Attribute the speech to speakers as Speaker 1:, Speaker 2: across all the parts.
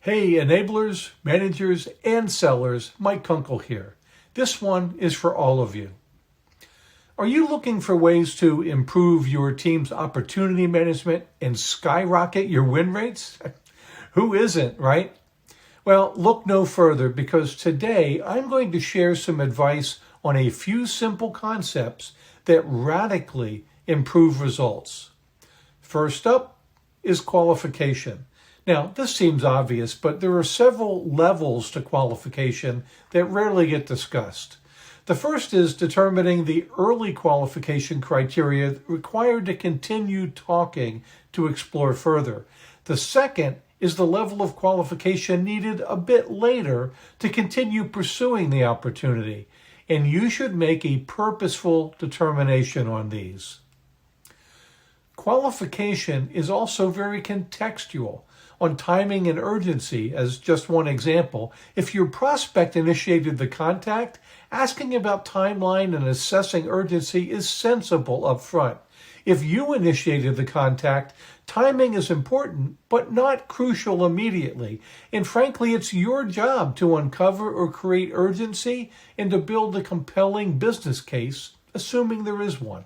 Speaker 1: Hey enablers, managers, and sellers, Mike Kunkel here. This one is for all of you. Are you looking for ways to improve your team's opportunity management and skyrocket your win rates? Who isn't, right? Well, look no further because today I'm going to share some advice on a few simple concepts that radically improve results. First up is qualification. Now, this seems obvious, but there are several levels to qualification that rarely get discussed. The first is determining the early qualification criteria required to continue talking to explore further. The second is the level of qualification needed a bit later to continue pursuing the opportunity, and you should make a purposeful determination on these. Qualification is also very contextual. On timing and urgency, as just one example, if your prospect initiated the contact, asking about timeline and assessing urgency is sensible up front. If you initiated the contact, timing is important, but not crucial immediately. And frankly, it's your job to uncover or create urgency and to build a compelling business case, assuming there is one.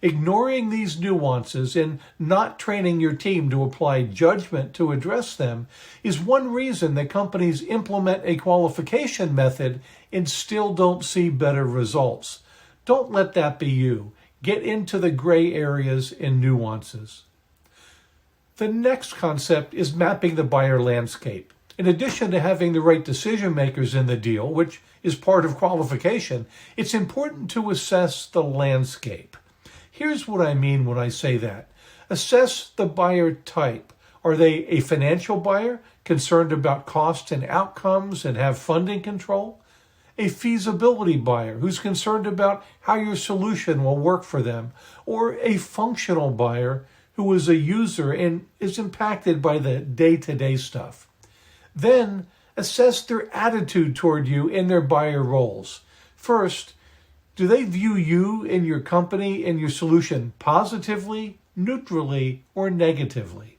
Speaker 1: Ignoring these nuances and not training your team to apply judgment to address them is one reason that companies implement a qualification method and still don't see better results. Don't let that be you. Get into the gray areas and nuances. The next concept is mapping the buyer landscape. In addition to having the right decision makers in the deal, which is part of qualification, it's important to assess the landscape. Here's what I mean when I say that. Assess the buyer type. Are they a financial buyer, concerned about cost and outcomes and have funding control? A feasibility buyer who's concerned about how your solution will work for them? Or a functional buyer who is a user and is impacted by the day-to-day stuff? Then assess their attitude toward you in their buyer roles. First, do they view you and your company and your solution positively, neutrally, or negatively?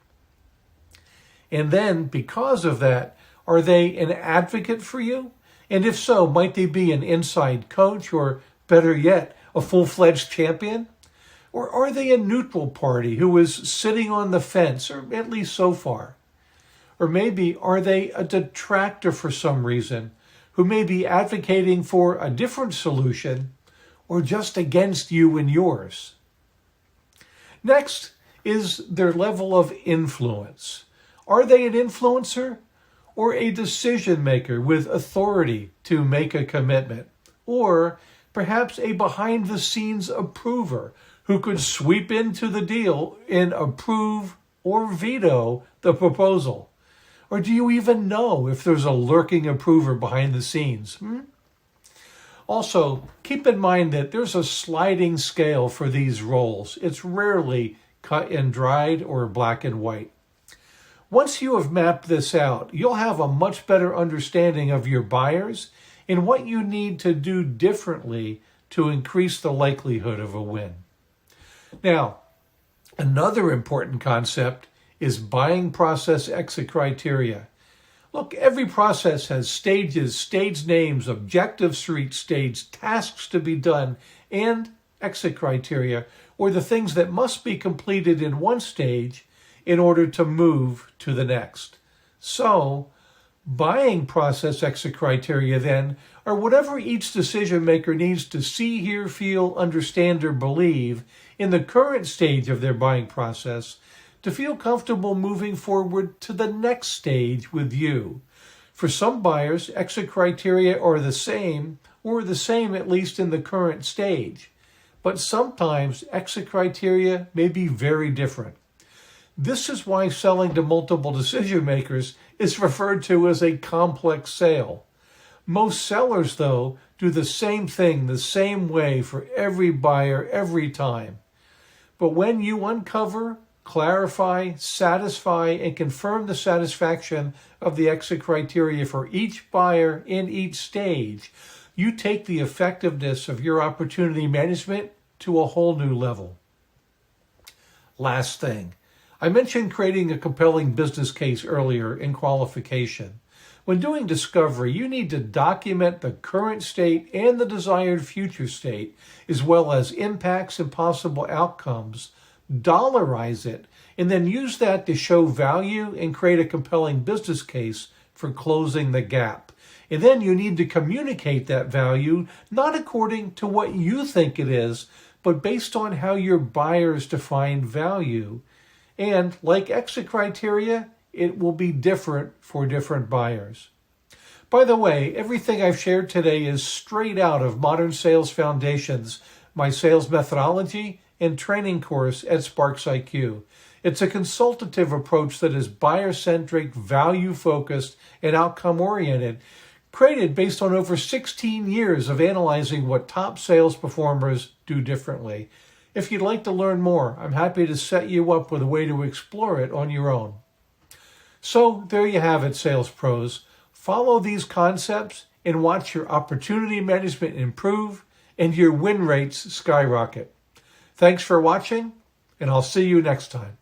Speaker 1: And then, because of that, are they an advocate for you? And if so, might they be an inside coach or, better yet, a full-fledged champion? Or are they a neutral party who is sitting on the fence, or at least so far? Or maybe are they a detractor for some reason, who may be advocating for a different solution, or just against you and yours? Next is their level of influence. Are they an influencer or a decision maker with authority to make a commitment? Or perhaps a behind-the-scenes approver who could sweep into the deal and approve or veto the proposal? Or do you even know if there's a lurking approver behind the scenes? Also, keep in mind that there's a sliding scale for these roles. It's rarely cut and dried or black and white. Once you have mapped this out, you'll have a much better understanding of your buyers and what you need to do differently to increase the likelihood of a win. Now, another important concept is buying process exit criteria. Look, every process has stages, stage names, objectives for each stage, tasks to be done, and exit criteria, or the things that must be completed in one stage in order to move to the next. So, buying process exit criteria then are whatever each decision maker needs to see, hear, feel, understand, or believe in the current stage of their buying process to feel comfortable moving forward to the next stage with you. For some buyers, exit criteria are the same, or the same at least in the current stage. But sometimes exit criteria may be very different. This is why selling to multiple decision makers is referred to as a complex sale. Most sellers, though, do the same thing the same way for every buyer every time. But when you uncover, clarify, satisfy, and confirm the satisfaction of the exit criteria for each buyer in each stage, you take the effectiveness of your opportunity management to a whole new level. Last thing, I mentioned creating a compelling business case earlier in qualification. When doing discovery, you need to document the current state and the desired future state, as well as impacts and possible outcomes, dollarize it, and then use that to show value and create a compelling business case for closing the gap. And then you need to communicate that value, not according to what you think it is, but based on how your buyers define value. And like exit criteria, it will be different for different buyers. By the way, everything I've shared today is straight out of Modern Sales Foundations, my sales methodology and training course at SPARXiQ. It's a consultative approach that is buyer-centric, value-focused, and outcome-oriented, created based on over 16 years of analyzing what top sales performers do differently. If you'd like to learn more, I'm happy to set you up with a way to explore it on your own. So there you have it, sales pros. Follow these concepts and watch your opportunity management improve and your win rates skyrocket. Thanks for watching, and I'll see you next time.